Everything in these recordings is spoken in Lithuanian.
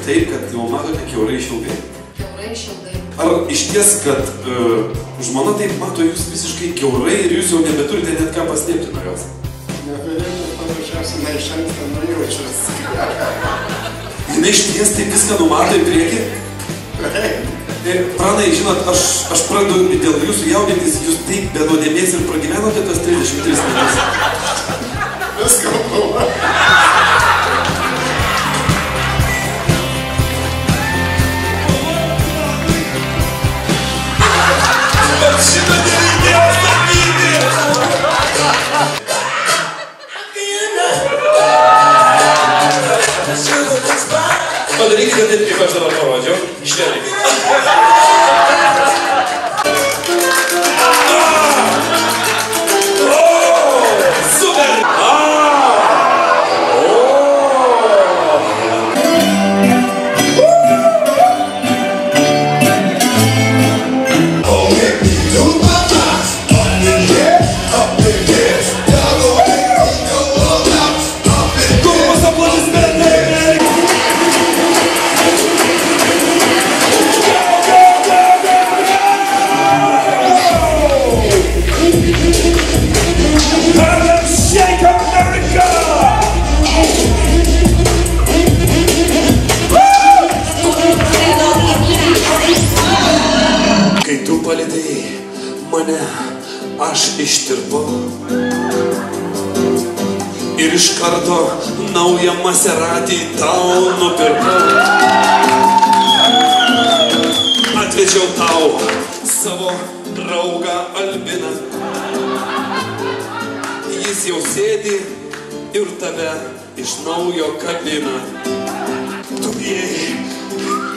taip, kad jau matote kiaurai išilgai? Kiaurai išilgai. Ar iš ties, kad žmona taip mato jūs visiškai kiaurai ir jūs jau nebeturite net ką paslėpti nuo jos? Neturėtų paprasčiausiai iš anksto nujaučias. Jinai iš ties taip viską numato į priekį? Pranai, žinot, aš pradedu dėl jūsų jaudintis, jūs taip be nuodėmės ir pragyvenote tas 33 metus. Viską buvo. Bet šitą nereikėjo sakyti! Padarykite taip, kaip aš dabar parodžiau. Švelniai. Aš ištirpau ir iš karto naują Maserati tau nupirkau. Atvežiau tau savo draugą Albiną. Jis jau sėdi ir tave iš naujo kabina. Tu bijai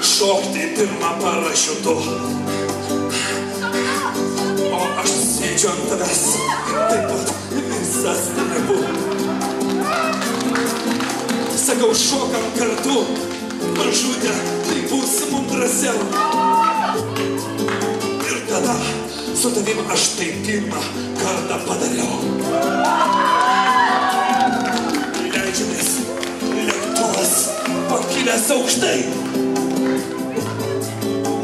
šokti pirmą parašiutu. Aš sėdžiu ant tavęs, taip pat visas nebu. Sakau, šokam kartu, mažutė, tai bus mum drąsiau. Ir tada su tavim aš tai pirmą kartą padariau. Leidžiamės lėktuvas pakilęs aukštai.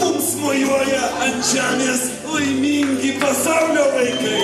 Mums mojuoja ant žemės laimingi pasaulio vaikai.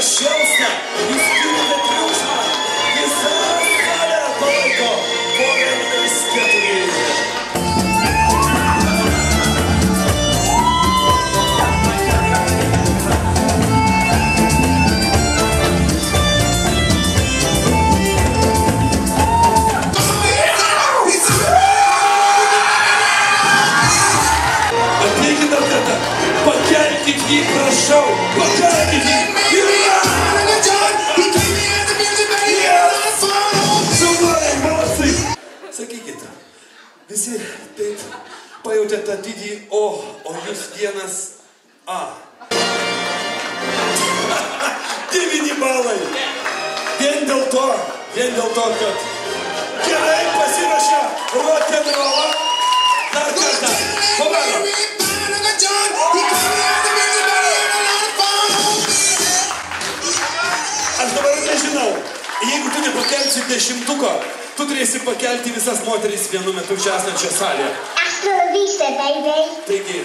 Šėlsta, jūs turite triukšmą, visą salę palaiko po 1,4. Ateikit dar kartą, pakelkit jį, prašau, pakelkit jį. Sakykite, visi taip pajautė tą didį O, o jūs vienas A. 9 balai. Vien dėl to, kad gerai pasiruošė rock'n'rollą. Dar kartą, pabaro. Aš dabar nežinau, jeigu tu nepakelsi 10-tuko, tu turėsi pakelti visas moteris vienu metu čia esančią salę. Astrovystė, baby. Taigi,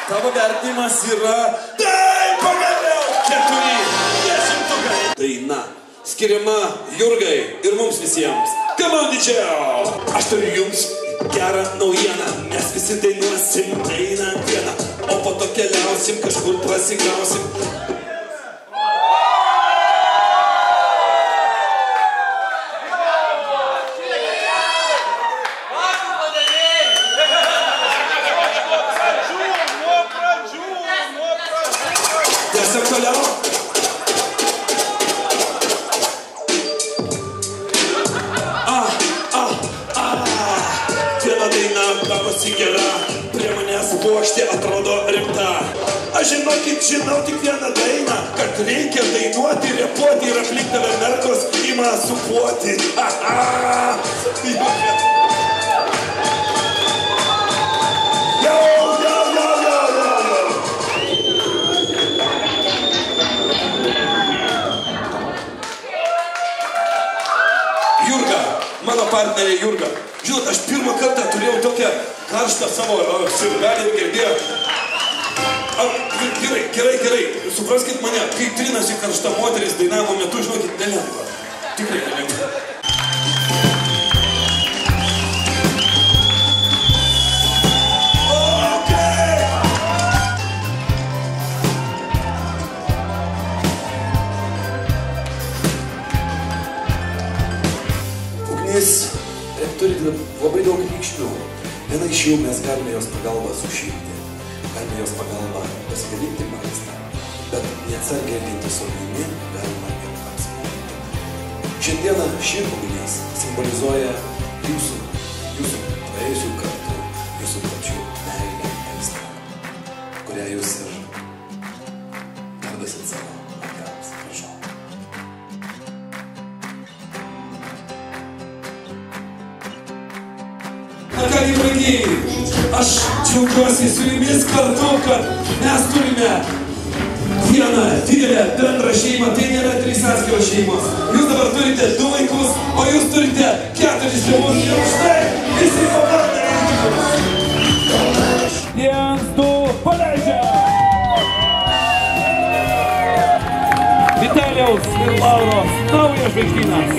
tavo vertinimas yra... Taip, pagaliau! 4 10-tukai. Daina skiriama Jurgai ir mums visiems. Come on, didžiau! Aš turiu jums gerą naujieną, mes visi dainuosim dainą vieną, o po to keliausim, kažkur prasigausim. Tęsiam toliau. Viena daina gavosi gera, prie manęs puokštė atrodo rimta. Aš žinau tik vieną dainą, kad reikia dainuoti, repuoti ir aplink tave mergos ima supuoti. Jurga, mano partnerė Jurga. Žinot, aš pirmą kartą turėjau tokią karštą savo sirgalį ir girdėjau. Gerai, supraskit mane, kai trinasi karšta moteris dainavimo metu, žinokit, nelengva. Tikrai nelengva. Ugnis turi labai daug reikšmių. Viena iš jų mes galime jos pagalbą sušilti, galime jos pagalbą pasigaminti maistą, bet neatsargiai elgiantis su ugnimi galima ir apsinuodyti. Šiandieną ši ugnis simbolizuoja jūsų praėjusių kartų, jūsų pačių meilę aistrą, kurią jūs ir perduosit savo vaikams. Prašau. Na ką, brangiai, aš džiaugiuosi su jumis kartu, kad mes turime vieną didelę bendrą šeimą. Tai nėra 3 atskiros šeimos. Jūs dabar turite 2 vaikus, o jūs turite 4 tėvus. Ir už tai visi pabandė. 1, 2, paleidžia! Vitalijaus ir Lauros naujas žvaigždynas.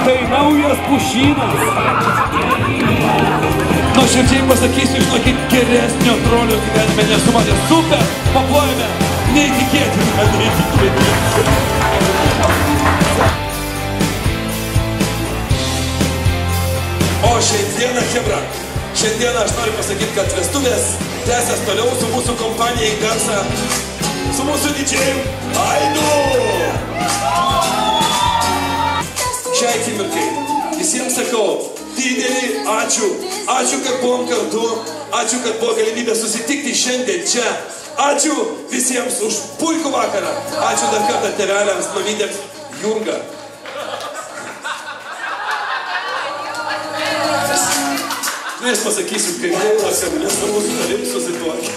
Tai naujas pušynas. Nuoširdžiai pasakysiu, žinokit, geresnio trolio gyvenime nesu matęs. Super, paplojame, neįtikėtina. O šiandieną, chebra, šiandieną aš noriu pasakyti, kad vestuvės tęsias toliau su mūsų kompanija į garsą, su mūsų didžėjim Aidu. Šiai akimirkai visiems sakau didelį ačiū. Ačiū, kad buvom kartu. Ačiū, kad buvo galimybė susitikti šiandien čia. Ačiū visiems už puikų vakarą. Ačiū dar kartą tėveliams, mamytėms. Jurga. Aš pasakysiu, kaip dėlas, kad mes su mūsų tarim susituokė.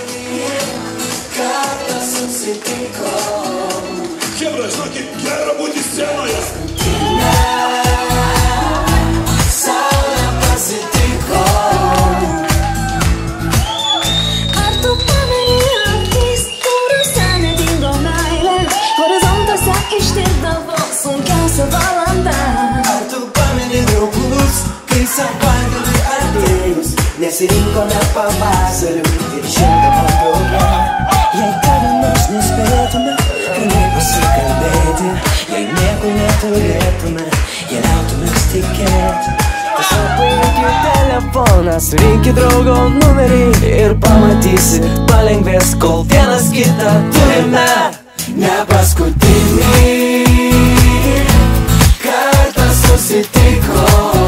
Chebra, žinokit, gera būti scenoje. Ar tu pameni naktis, kuriuose nedingo meilė, horizontuose ištikdavo sunkiausia valanda? Ar tu pameni draugus, kai savaitgalį atėjus nesirinkome pavasarių ir šiandien drauge? Jei kada nors nespėtume, ramiai pasikalbėti, jei nieko neturėtume, jei liautumės tikėti, tiesiog paimkit telefoną, surinkit draugo numerį ir pamatysit, palengvės, kol vienas kitą turime. Ne paskutinį kartą susitikom.